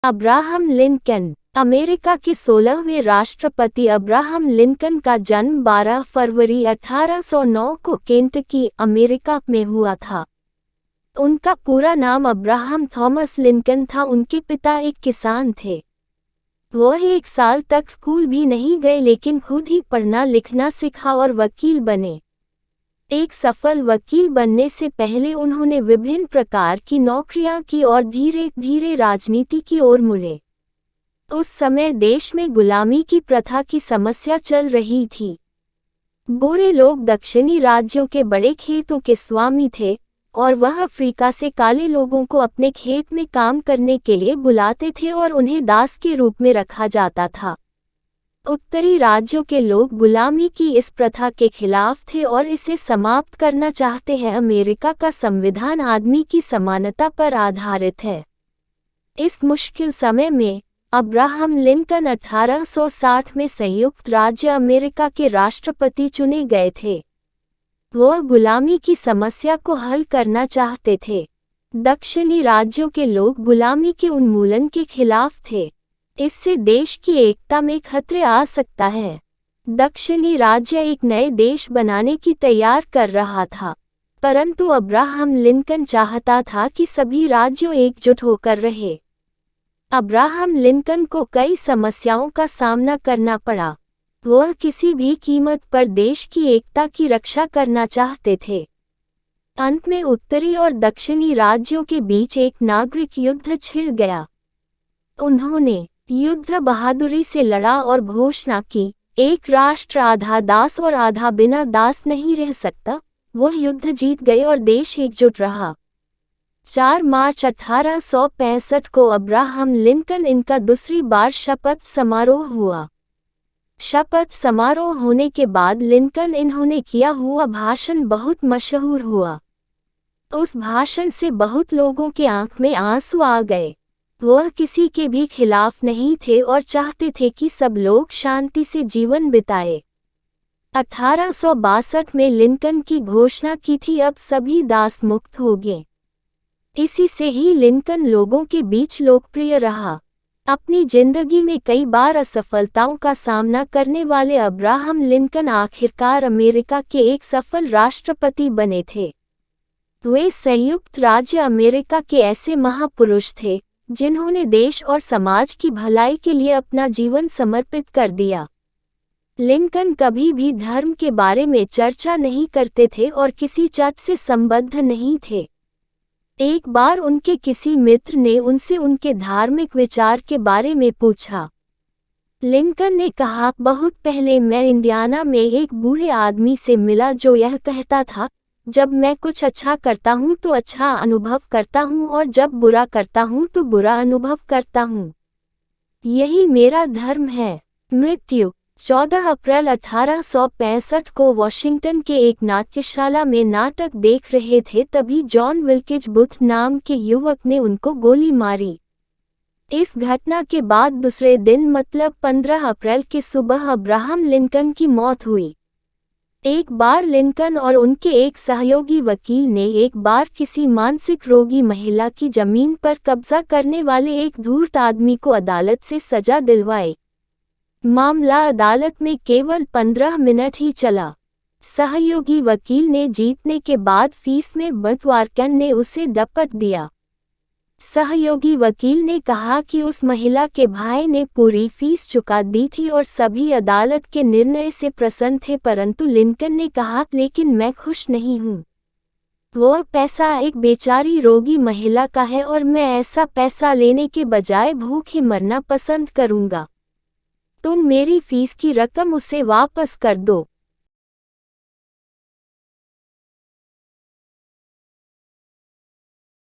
Abraham Lincoln. America के 16वें राष्ट्रपति Abraham Lincoln का जन्म 12 फरवरी 1809 को केंटकी, अमेरिका में हुआ था। उनका पूरा नाम अब्राहम थॉमस लिंकन था। उनके पिता एक किसान थे। वह 1 साल तक स्कूल भी नहीं गए, लेकिन खुद ही पढ़ना लिखना सीखा और वकील बने। एक सफल वकील बनने से पहले उन्होंने विभिन्न प्रकार की नौकरियां की और धीरे धीरे राजनीति की ओर मुड़े। उस समय देश में गुलामी की प्रथा की समस्या चल रही थी। गोरे लोग दक्षिणी राज्यों के बड़े खेतों के स्वामी थे और वह अफ्रीका से काले लोगों को अपने खेत में काम करने के लिए बुलाते थे और उन्हें दास के रूप में रखा जाता था। उत्तरी राज्यों के लोग गुलामी की इस प्रथा के खिलाफ थे और इसे समाप्त करना चाहते हैं। अमेरिका का संविधान आदमी की समानता पर आधारित है। इस मुश्किल समय में अब्राहम लिंकन 1860 में संयुक्त राज्य अमेरिका के राष्ट्रपति चुने गए थे। वह गुलामी की समस्या को हल करना चाहते थे। दक्षिणी राज्यों के लोग गुलामी के उन्मूलन के खिलाफ थे। इससे देश की एकता में खतरे आ सकता है। दक्षिणी राज्य एक नए देश बनाने की तैयार कर रहा था, परंतु अब्राहम लिंकन चाहता था कि सभी राज्यों एकजुट होकर रहे। अब्राहम लिंकन को कई समस्याओं का सामना करना पड़ा। वह किसी भी कीमत पर देश की एकता की रक्षा करना चाहते थे। अंत में उत्तरी और दक्षिणी राज्यों के बीच एक नागरिक युद्ध छिड़ गया। उन्होंने युद्ध बहादुरी से लड़ा और घोषणा की, एक राष्ट्र आधा दास और आधा बिना दास नहीं रह सकता। वह युद्ध जीत गए और देश एकजुट रहा। 4 मार्च 1865 को अब्राहम लिंकन इनका दूसरी बार शपथ समारोह हुआ। शपथ समारोह होने के बाद लिंकन इन्होंने किया हुआ भाषण बहुत मशहूर हुआ। उस भाषण से बहुत लोगों के आंख में आंसू आ गए। वह किसी के भी खिलाफ नहीं थे और चाहते थे कि सब लोग शांति से जीवन बिताए। 1862 में लिंकन की घोषणा की थी, अब सभी दास मुक्त हो गए। इसी से ही लिंकन लोगों के बीच लोकप्रिय रहा। अपनी जिंदगी में कई बार असफलताओं का सामना करने वाले अब्राहम लिंकन आखिरकार अमेरिका के एक सफल राष्ट्रपति बने थे। वे संयुक्त राज्य अमेरिका के ऐसे महापुरुष थे जिन्होंने देश और समाज की भलाई के लिए अपना जीवन समर्पित कर दिया। लिंकन कभी भी धर्म के बारे में चर्चा नहीं करते थे और किसी जात से संबद्ध नहीं थे। एक बार उनके किसी मित्र ने उनसे उनके धार्मिक विचार के बारे में पूछा। लिंकन ने कहा, बहुत पहले मैं इंडियाना में एक बूढ़े आदमी से मिला जो यह कहता था, जब मैं कुछ अच्छा करता हूँ तो अच्छा अनुभव करता हूँ और जब बुरा करता हूँ तो बुरा अनुभव करता हूँ। यही मेरा धर्म है। मृत्यु 14 अप्रैल 1865 को वॉशिंगटन के एक नाट्यशाला में नाटक देख रहे थे, तभी जॉन विल्किज बुथ नाम के युवक ने उनको गोली मारी। इस घटना के बाद दूसरे दिन मतलब 15 अप्रैल की सुबह अब्राहम लिंकन की मौत हुई। एक बार लिंकन और उनके एक सहयोगी वकील ने एक बार किसी मानसिक रोगी महिला की जमीन पर कब्जा करने वाले एक धूर्त आदमी को अदालत से सजा दिलवाई। मामला अदालत में केवल 15 मिनट ही चला। सहयोगी वकील ने जीतने के बाद फीस में बंटवारा ने उसे डपट दिया। सहयोगी वकील ने कहा कि उस महिला के भाई ने पूरी फीस चुका दी थी और सभी अदालत के निर्णय से प्रसन्न थे, परंतु लिंकन ने कहा, लेकिन मैं खुश नहीं हूँ। वह पैसा एक बेचारी रोगी महिला का है और मैं ऐसा पैसा लेने के बजाय भूखे मरना पसंद करूँगा। तुम मेरी फीस की रकम उसे वापस कर दो।